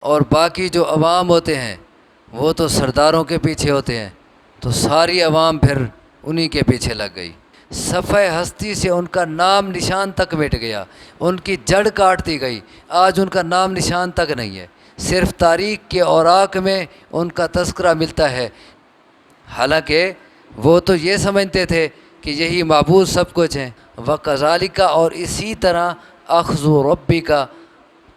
اور باقی جو عوام ہوتے ہیں وہ تو سرداروں کے پیچھے ہوتے ہیں، تو ساری عوام پھر انہی کے پیچھے لگ گئی۔ صفحہ ہستی سے ان کا نام نشان تک مٹ گیا، ان کی جڑ کاٹ دی گئی، آج ان کا نام نشان تک نہیں ہے، صرف تاریخ کے اوراق میں ان کا تذکرہ ملتا ہے۔ حالانکہ وہ تو یہ سمجھتے تھے کہ یہی معبود سب کچھ ہیں۔ وَكَذَلِكَ، اور اسی طرح اخذ ربک،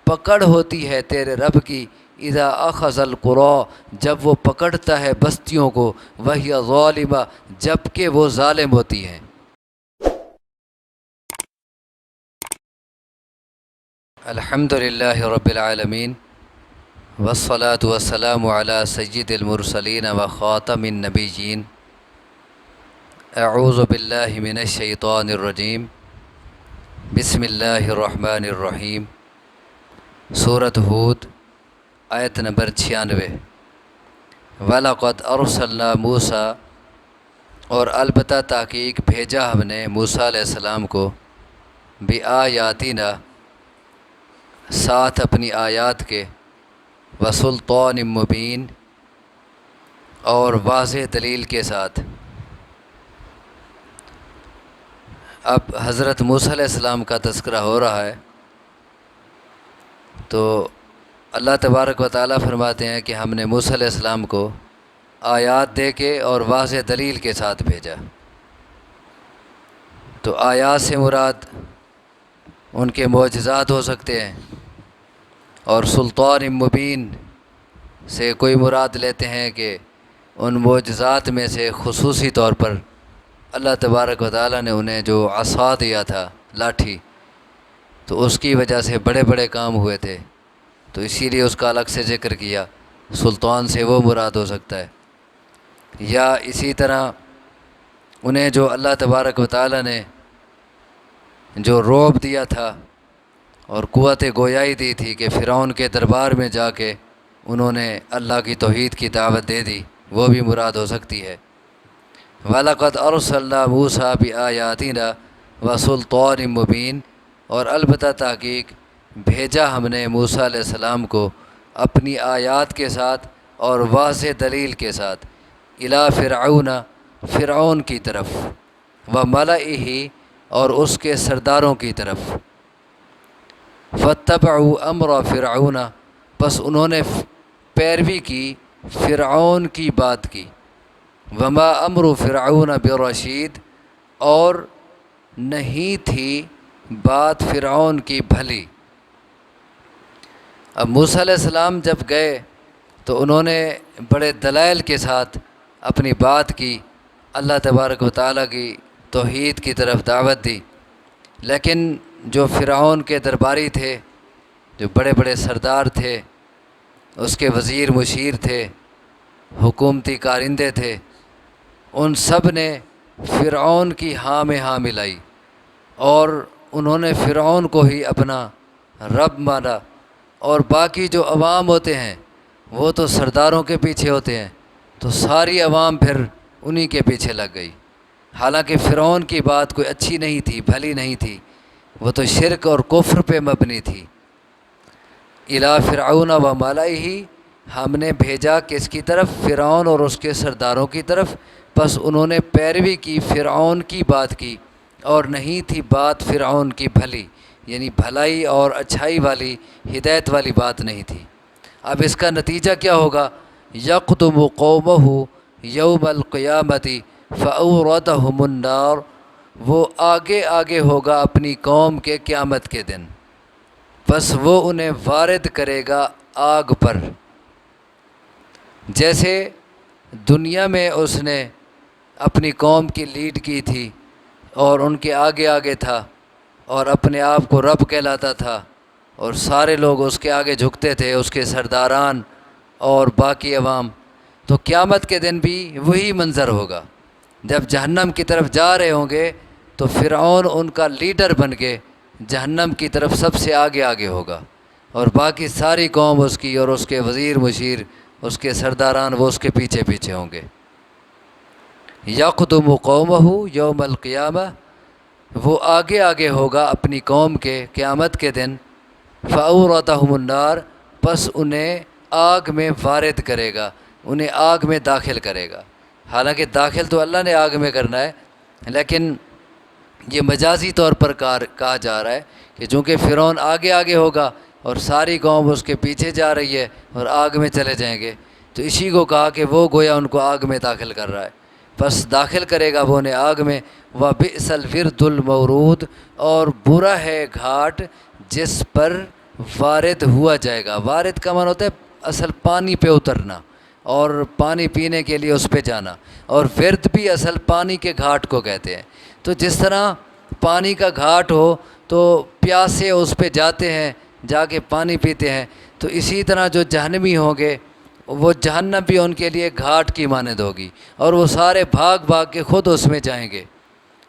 پکڑ ہوتی ہے تیرے رب کی، اذا اخذ القری، جب وہ پکڑتا ہے بستیوں کو، وہی ظالمہ، جب کہ وہ ظالم ہوتی ہیں۔ الحمد للہ رب العالمین، والصلاة والسلام علی سید المرسلین وخاتم النبیین۔ اعوذ باللہ من الشیطان الرجیم، بسم اللہ الرحمن الرحیم۔ سورۃ ہود، آیت نمبر 96۔ وَلَقَدْ أَرْسَلْنَا مُوسَىٰ، اور البتہ تحقیق بھیجا ہم نے موسیٰ علیہ السلام کو، بِآیاتِنَا، ساتھ اپنی آیات کے، وَسُلْطَانٍ مُبِین، اور واضح دلیل کے ساتھ۔ اب حضرت موسیٰ علیہ السلام کا تذکرہ ہو رہا ہے، تو اللہ تبارک و تعالیٰ فرماتے ہیں کہ ہم نے موسیٰ علیہ السلام کو آیات دے کے اور واضح دلیل کے ساتھ بھیجا۔ تو آیات سے مراد ان کے معجزات ہو سکتے ہیں، اور سلطان مبین سے کوئی مراد لیتے ہیں کہ ان معجزات میں سے خصوصی طور پر اللہ تبارک و تعالیٰ نے انہیں جو عصا دیا تھا، لاٹھی، تو اس کی وجہ سے بڑے بڑے کام ہوئے تھے، تو اسی لیے اس کا الگ سے ذکر کیا۔ سلطان سے وہ مراد ہو سکتا ہے، یا اسی طرح انہیں جو اللہ تبارک و تعالیٰ نے جو رعب دیا تھا اور قوت گویائی دی تھی کہ فرعون کے دربار میں جا کے انہوں نے اللہ کی توحید کی دعوت دے دی، وہ بھی مراد ہو سکتی ہے۔ وَلَقَدْ أَرْسَلْنَا مُوسَىٰ بِآیَاتِنَا وَسُلْطَانٍ مُبِین، اور البتہ تحقیق بھیجا ہم نے موسیٰ علیہ السلام کو اپنی آیات کے ساتھ اور واضح دلیل کے ساتھ، اِلیٰ فرعون، فرعون کی طرف، وَمَلَئِهِ، اور اس کے سرداروں کی طرف۔ فَاتَّبَعُوا أَمْرَ فِرْعَوْنَ، پس انہوں نے پیروی کی فرعون کی بات کی۔ وما امر فرعون برشید، اور نہیں تھی بات فرعون کی بھلی۔ اب موسیٰ علیہ السلام جب گئے تو انہوں نے بڑے دلائل کے ساتھ اپنی بات کی، اللہ تبارک و تعالیٰ کی توحید کی طرف دعوت دی، لیکن جو فرعون کے درباری تھے، جو بڑے بڑے سردار تھے، اس کے وزیر مشیر تھے، حکومتی کارندے تھے، ان سب نے فرعون کی ہاں میں ہاں ملائی، اور انہوں نے فرعون کو ہی اپنا رب مانا، اور باقی جو عوام ہوتے ہیں وہ تو سرداروں کے پیچھے ہوتے ہیں، تو ساری عوام پھر انہی کے پیچھے لگ گئی۔ حالانکہ فرعون کی بات کوئی اچھی نہیں تھی، بھلی نہیں تھی، وہ تو شرک اور کفر پہ مبنی تھی۔ اِلیٰ فرعون وَمَلَئِهِ، ہم نے بھیجا کس کی طرف؟ فرعون اور اس کے سرداروں کی طرف، پس انہوں نے پیروی کی فرعون کی بات کی، اور نہیں تھی بات فرعون کی بھلی، یعنی بھلائی اور اچھائی والی، ہدایت والی بات نہیں تھی۔ اب اس کا نتیجہ کیا ہوگا؟ یقدم قومہ یوم القیامت فاوردہم النار، وہ آگے آگے ہوگا اپنی قوم کے قیامت کے دن، بس وہ انہیں وارد کرے گا آگ پر۔ جیسے دنیا میں اس نے اپنی قوم کی لیڈ کی تھی اور ان کے آگے آگے تھا، اور اپنے آپ کو رب کہلاتا تھا، اور سارے لوگ اس کے آگے جھکتے تھے، اس کے سرداران اور باقی عوام، تو قیامت کے دن بھی وہی منظر ہوگا۔ جب جہنم کی طرف جا رہے ہوں گے تو فرعون ان کا لیڈر بن کے جہنم کی طرف سب سے آگے آگے ہوگا، اور باقی ساری قوم اس کی اور اس کے وزیر مشیر، اس کے سرداران، وہ اس کے پیچھے پیچھے ہوں گے۔ یقدم قومہ یوم القیامہ، وہ آگے آگے ہوگا اپنی قوم کے قیامت کے دن، فاوردہم النار، بس انہیں آگ میں وارد کرے گا، انہیں آگ میں داخل کرے گا۔ حالانکہ داخل تو اللہ نے آگ میں کرنا ہے، لیکن یہ مجازی طور پر کہا جا رہا ہے کہ چونکہ فرعون آگے آگے ہوگا اور ساری قوم اس کے پیچھے جا رہی ہے اور آگ میں چلے جائیں گے، تو اسی کو کہا کہ وہ گویا ان کو آگ میں داخل کر رہا ہے، بس داخل کرے گا وہ انہیں آگ میں۔ وَبِئْسَ الْوِرْدُ الْمَوْرُودُ، اور برا ہے گھاٹ جس پر وارد ہوا جائے گا۔ وارد کا معنی ہوتا ہے اصل پانی پہ اترنا اور پانی پینے کے لیے اس پہ جانا، اور ورد بھی اصل پانی کے گھاٹ کو کہتے ہیں۔ تو جس طرح پانی کا گھاٹ ہو تو پیاسے اس پہ جاتے ہیں، جا کے پانی پیتے ہیں، تو اسی طرح جو جہنمی ہوں گے وہ جہنم بھی ان کے لیے گھاٹ کی مانند ہوگی، اور وہ سارے بھاگ بھاگ کے خود اس میں جائیں گے۔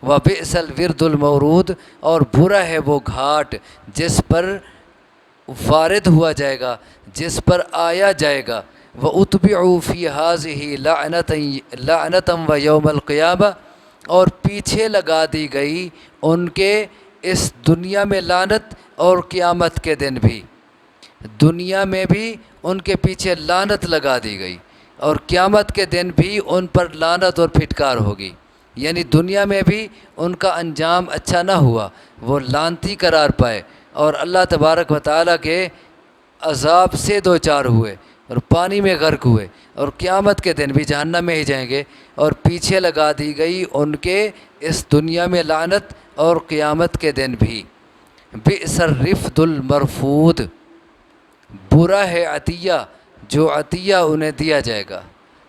وَبِئْسَ الْوِرْدُ الْمَوْرُودُ، اور برا ہے وہ گھاٹ جس پر وارد ہوا جائے گا، جس پر آیا جائے گا۔ وَأُتْبِعُوا فِي هَٰذِهِ لَعْنَةً وَيَوْمَ الْقِيَامَةِ، اور پیچھے لگا دی گئی ان کے اس دنیا میں لعنت اور قیامت کے دن بھی۔ دنیا میں بھی ان کے پیچھے لعنت لگا دی گئی اور قیامت کے دن بھی ان پر لعنت اور پھٹکار ہوگی، یعنی دنیا میں بھی ان کا انجام اچھا نہ ہوا، وہ لعنتی قرار پائے اور اللہ تبارک و تعالیٰ کے عذاب سے دوچار ہوئے اور پانی میں غرق ہوئے، اور قیامت کے دن بھی جہنم میں ہی جائیں گے، اور پیچھے لگا دی گئی ان کے اس دنیا میں لعنت اور قیامت کے دن بھی۔ بئس الرفد المرفود، برا ہے عطیہ جو عطیہ انہیں دیا جائے گا۔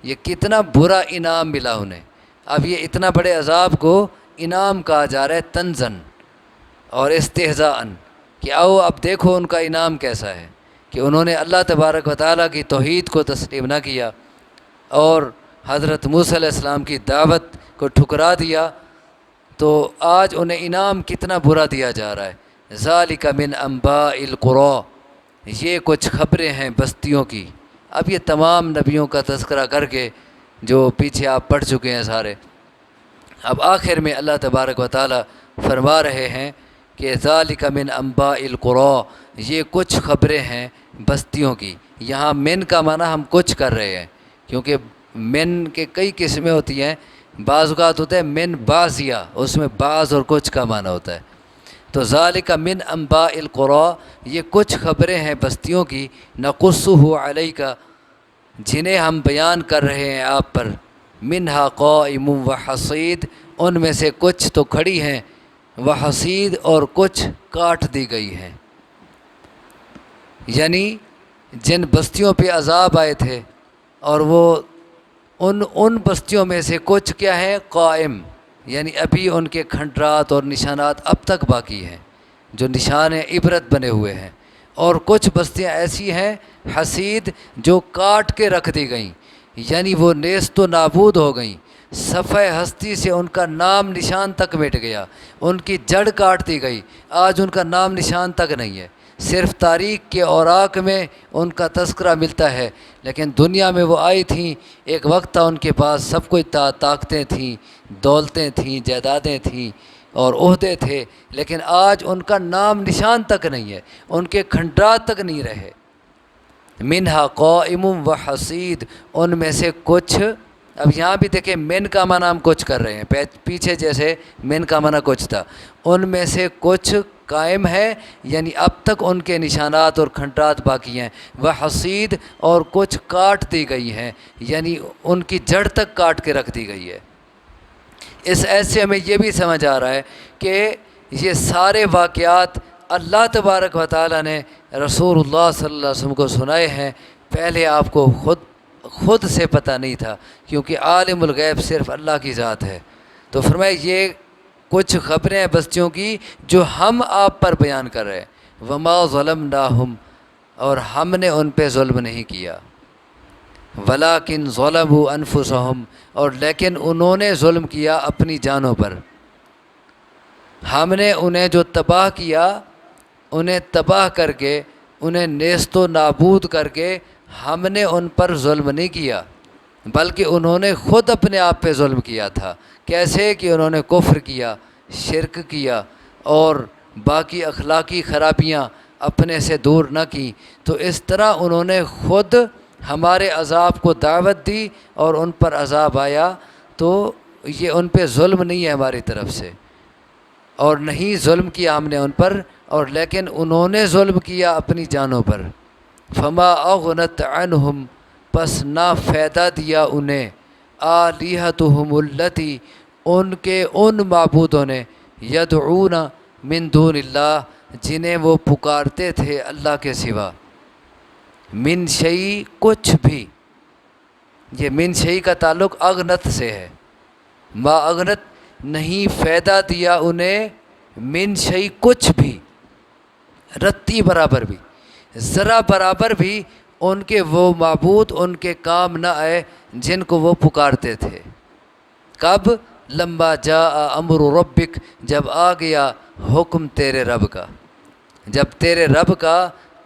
یہ کتنا برا انعام ملا انہیں، اب یہ اتنا بڑے عذاب کو انعام کہا جا رہا ہے تنزن اور استہزاءً، کہ آؤ اب دیکھو ان کا انعام کیسا ہے، کہ انہوں نے اللہ تبارک و تعالیٰ کی توحید کو تسلیم نہ کیا اور حضرت موسیٰ علیہ السلام کی دعوت کو ٹھکرا دیا، تو آج انہیں انعام کتنا برا دیا جا رہا ہے۔ ذالک من انباء القری، یہ کچھ خبریں ہیں بستیوں کی۔ اب یہ تمام نبیوں کا تذکرہ کر کے جو پیچھے آپ پڑھ چکے ہیں سارے، اب آخر میں اللہ تبارک و تعالیٰ فرما رہے ہیں کہ ذالک من انباء القری، یہ کچھ خبریں ہیں بستیوں کی۔ یہاں من کا معنی ہم کچھ کر رہے ہیں، کیونکہ من کے کئی قسمیں ہوتی ہیں، بعض اوقات ہوتا ہے من بعضیہ، اس میں بعض اور کچھ کا معنی ہوتا ہے۔ تو ذالک من انباء القری، یہ کچھ خبریں ہیں بستیوں کی، نقصہ علیک، جنہیں ہم بیان کر رہے ہیں آپ پر، منہا قائم وحصید، ان میں سے کچھ تو کھڑی ہیں، وحصید، اور کچھ کاٹ دی گئی ہیں۔ یعنی جن بستیوں پہ عذاب آئے تھے، اور وہ ان بستیوں میں سے کچھ کیا ہے قائم، یعنی ابھی ان کے کھنڈرات اور نشانات اب تک باقی ہیں، جو نشان عبرت بنے ہوئے ہیں، اور کچھ بستیاں ایسی ہیں حسید، جو کاٹ کے رکھ دی گئیں، یعنی وہ نیست و نابود ہو گئیں، صفحہ ہستی سے ان کا نام نشان تک مٹ گیا، ان کی جڑ کاٹ دی گئی، آج ان کا نام نشان تک نہیں ہے، صرف تاریخ کے اوراق میں ان کا تذکرہ ملتا ہے، لیکن دنیا میں وہ آئی تھیں، ایک وقت تھا ان کے پاس سب کچھ تھا، طاقتیں تھیں، دولتیں تھیں، جائیدادیں تھیں اور عہدے تھے، لیکن آج ان کا نام نشان تک نہیں ہے، ان کے کھنڈرات تک نہیں رہے۔ منہا قائم و حسید، ان میں سے کچھ، اب یہاں بھی دیکھیں من کا معنی ہم کچھ کر رہے ہیں، پیچھے جیسے من کا معنی کچھ تھا، ان میں سے کچھ قائم ہے، یعنی اب تک ان کے نشانات اور کھنڈرات باقی ہیں، وہ حسید، اور کچھ کاٹ دی گئی ہیں، یعنی ان کی جڑ تک کاٹ کے رکھ دی گئی ہے۔ اس ایسے ہمیں یہ بھی سمجھ آ رہا ہے کہ یہ سارے واقعات اللہ تبارک و تعالیٰ نے رسول اللہ صلی اللہ علیہ وسلم کو سنائے ہیں، پہلے آپ کو خود سے پتہ نہیں تھا، کیونکہ عالم الغیب صرف اللہ کی ذات ہے۔ تو فرمایا یہ کچھ خبریں ہیں بستیوں کی جو ہم آپ پر بیان کر رہے ہیں، وما ظلمناہم، اور ہم نے ان پہ ظلم نہیں کیا، ولیکن ظلموا انفسہم، اور لیکن انہوں نے ظلم کیا اپنی جانوں پر۔ ہم نے انہیں جو تباہ کیا، انہیں تباہ کر کے، انہیں نیست و نابود کر کے، ہم نے ان پر ظلم نہیں کیا، بلکہ انہوں نے خود اپنے آپ پہ ظلم کیا تھا۔ کیسے کہ انہوں نے کفر کیا، شرک کیا، اور باقی اخلاقی خرابیاں اپنے سے دور نہ کی، تو اس طرح انہوں نے خود ہمارے عذاب کو دعوت دی اور ان پر عذاب آیا۔ تو یہ ان پہ ظلم نہیں ہے ہماری طرف سے، اور نہیں ظلم کیا ہم نے ان پر، اور لیکن انہوں نے ظلم کیا اپنی جانوں پر۔ فما اغنت عنہم، پس نہ فائدہ دیا انہیں، آلہتہم التی، ان کے ان معبودوں نے، یدعون من دون اللہ، جنہیں وہ پکارتے تھے اللہ کے سوا، من شیء، کچھ بھی۔ یہ من شیء کا تعلق اغنت سے ہے، ما اغنت نہیں فائدہ دیا انہیں، من شیء کچھ بھی، رتی برابر بھی، ذرا برابر بھی ان کے وہ معبود ان کے کام نہ آئے جن کو وہ پکارتے تھے۔ کب؟ لما جاء امر ربک، جب آ گیا حکم تیرے رب کا، جب تیرے رب کا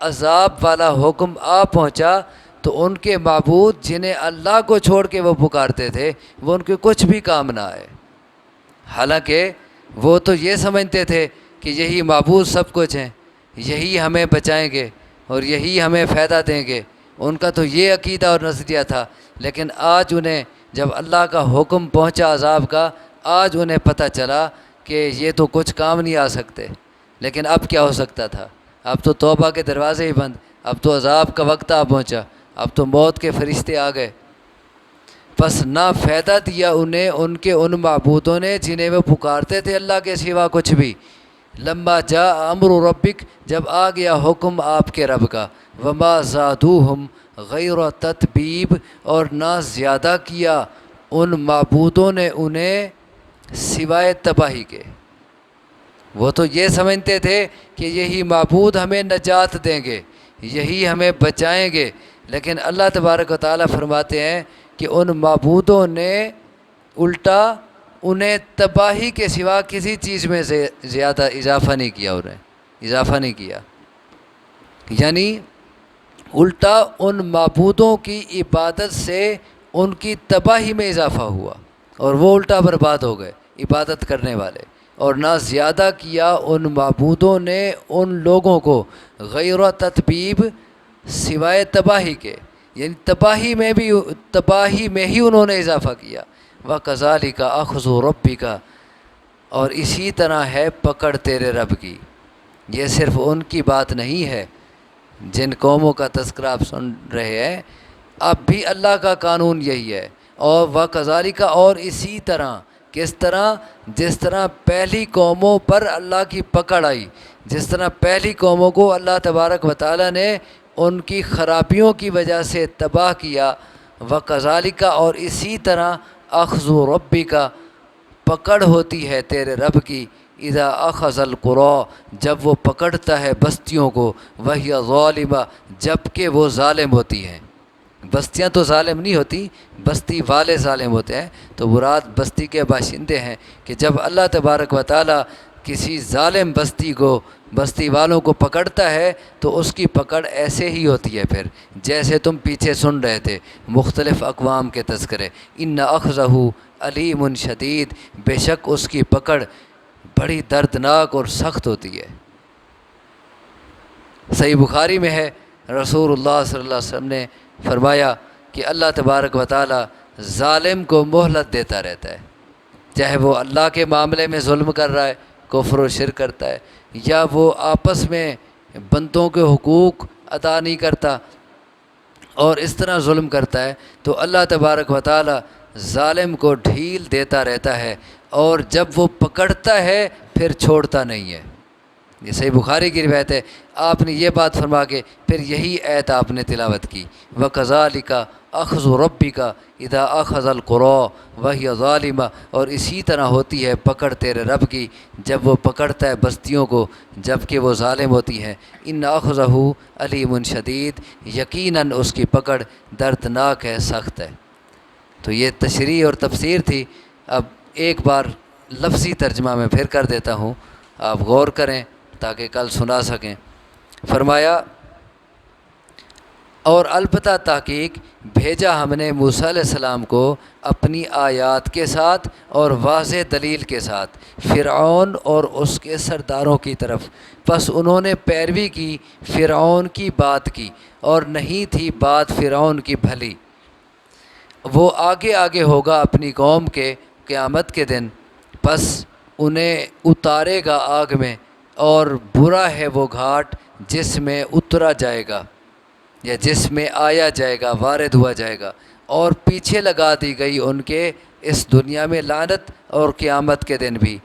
عذاب والا حکم آ پہنچا تو ان کے معبود جنہیں اللہ کو چھوڑ کے وہ پکارتے تھے وہ ان کے کچھ بھی کام نہ آئے۔ حالانکہ وہ تو یہ سمجھتے تھے کہ یہی معبود سب کچھ ہیں، یہی ہمیں بچائیں گے اور یہی ہمیں فائدہ دیں گے، ان کا تو یہ عقیدہ اور نظریہ تھا۔ لیکن آج انہیں جب اللہ کا حکم پہنچا عذاب کا، آج انہیں پتہ چلا کہ یہ تو کچھ کام نہیں آ سکتے۔ لیکن اب کیا ہو سکتا تھا؟ اب تو توبہ کے دروازے ہی بند، اب تو عذاب کا وقت آ پہنچا، اب تو موت کے فرشتے آ گئے۔ پس نہ فائدہ دیا انہیں ان کے ان معبودوں نے جنہیں وہ پکارتے تھے اللہ کے سوا کچھ بھی، لما جاء امر ربک، جب آ گیا حکم آپ کے رب کا، وما زادوہم غیر تتبیب، اور نہ زیادہ کیا ان معبودوں نے انہیں سوائے تباہی کے۔ وہ تو یہ سمجھتے تھے کہ یہی معبود ہمیں نجات دیں گے، یہی ہمیں بچائیں گے، لیکن اللہ تبارک و تعالیٰ فرماتے ہیں کہ ان معبودوں نے الٹا انہیں تباہی کے سوا کسی چیز میں سے زیادہ اضافہ نہیں کیا، انہیں اضافہ نہیں کیا، یعنی الٹا ان معبودوں کی عبادت سے ان کی تباہی میں اضافہ ہوا، اور وہ الٹا برباد ہو گئے عبادت کرنے والے۔ اور نہ زیادہ کیا ان معبودوں نے ان لوگوں کو غیر تتبیب، سوائے تباہی کے، یعنی تباہی میں ہی انہوں نے اضافہ کیا۔ وَكَذَلِكَ أَخْذُ رَبِّكَ، اور اسی طرح ہے پکڑ تیرے رب کی۔ یہ صرف ان کی بات نہیں ہے جن قوموں کا تذکرہ آپ سن رہے ہیں، اب بھی اللہ کا قانون یہی ہے۔ اور وَكَذَلِكَ، اور اسی طرح، کس طرح؟ جس طرح پہلی قوموں پر اللہ کی پکڑ آئی، جس طرح پہلی قوموں کو اللہ تبارک و تعالیٰ نے ان کی خرابیوں کی وجہ سے تباہ کیا، وَكَذَلِكَ، اور اسی طرح اخذ ربک، پکڑ ہوتی ہے تیرے رب کی، اذا اخذ القری، جب وہ پکڑتا ہے بستیوں کو، وہی ظالمہ، جب کہ وہ ظالم ہوتی ہیں۔ بستیاں تو ظالم نہیں ہوتی، بستی والے ظالم ہوتے ہیں، تو مراد بستی کے باشندے ہیں کہ جب اللہ تبارک و تعالیٰ کسی ظالم بستی کو، بستی والوں کو پکڑتا ہے تو اس کی پکڑ ایسے ہی ہوتی ہے، پھر جیسے تم پیچھے سن رہے تھے مختلف اقوام کے تذکرے، ان اخذہ علیم شدید، بے شک اس کی پکڑ بڑی دردناک اور سخت ہوتی ہے۔ صحیح بخاری میں ہے، رسول اللہ صلی اللہ علیہ وسلم نے فرمایا کہ اللہ تبارک و تعالیٰ ظالم کو مہلت دیتا رہتا ہے، چاہے وہ اللہ کے معاملے میں ظلم کر رہا ہے، کفر و شرک کرتا ہے، یا وہ آپس میں بندوں کے حقوق ادا نہیں کرتا اور اس طرح ظلم کرتا ہے، تو اللہ تبارک و تعالیٰ ظالم کو ڈھیل دیتا رہتا ہے، اور جب وہ پکڑتا ہے پھر چھوڑتا نہیں ہے۔ یہ صحیح بخاری کی روایت ہے۔ آپ نے یہ بات فرما کے پھر یہی آیت آپ نے تلاوت کی، وَكَذَلِكَ أَخْذُ رَبِّكَ إِذَا أَخَذَ الْقُرَىٰ وَهِيَ ظَالِمَةٌ، اور اسی طرح ہوتی ہے پکڑ تیرے رب کی جب وہ پکڑتا ہے بستیوں کو جب کہ وہ ظالم ہوتی ہیں۔ إِنَّ أَخْذَهُ عَلِيمٌ شدید، یقیناً اس کی پکڑ دردناک ہے، سخت ہے۔ تو یہ تشریح اور تفسیر تھی۔ اب ایک بار لفظی ترجمہ میں پھر کر دیتا ہوں، آپ غور کریں تاکہ کل سنا سکیں۔ فرمایا اور البتہ تحقیق بھیجا ہم نے موسیٰ علیہ السلام کو اپنی آیات کے ساتھ اور واضح دلیل کے ساتھ فرعون اور اس کے سرداروں کی طرف، پس انہوں نے پیروی کی فرعون کی بات کی اور نہیں تھی بات فرعون کی بھلی، وہ آگے آگے ہوگا اپنی قوم کے قیامت کے دن، پس انہیں اتارے گا آگ میں، اور برا ہے وہ گھاٹ جس میں اترا جائے گا یا جس میں آیا جائے گا، وارد ہوا جائے گا، اور پیچھے لگا دی گئی ان کے اس دنیا میں لعنت اور قیامت کے دن بھی۔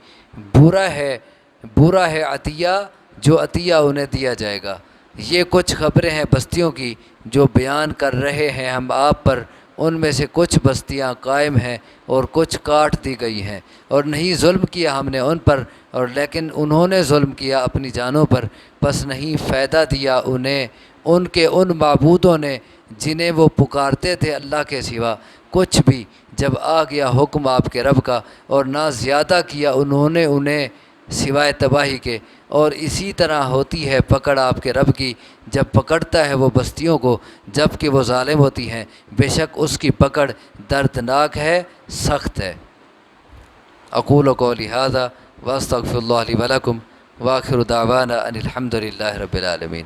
برا ہے عطیہ جو عطیہ انہیں دیا جائے گا۔ یہ کچھ خبریں ہیں بستیوں کی جو بیان کر رہے ہیں ہم آپ پر، ان میں سے کچھ بستیاں قائم ہیں اور کچھ کاٹ دی گئی ہیں، اور نہیں ظلم کیا ہم نے ان پر، اور لیکن انہوں نے ظلم کیا اپنی جانوں پر، پس نہیں فائدہ دیا انہیں ان کے ان معبودوں نے جنہیں وہ پکارتے تھے اللہ کے سوا کچھ بھی، جب آ گیا حکم آپ کے رب کا، اور نہ زیادہ کیا انہوں نے انہیں سوائے تباہی کے۔ اور اسی طرح ہوتی ہے پکڑ آپ کے رب کی جب پکڑتا ہے وہ بستیوں کو جب کہ وہ ظالم ہوتی ہیں، بے شک اس کی پکڑ دردناک ہے، سخت ہے۔ اقول قولی ھذا واستغفر اللہ لی ولکم وآخر دعوانا ان الحمد للہ رب العالمین۔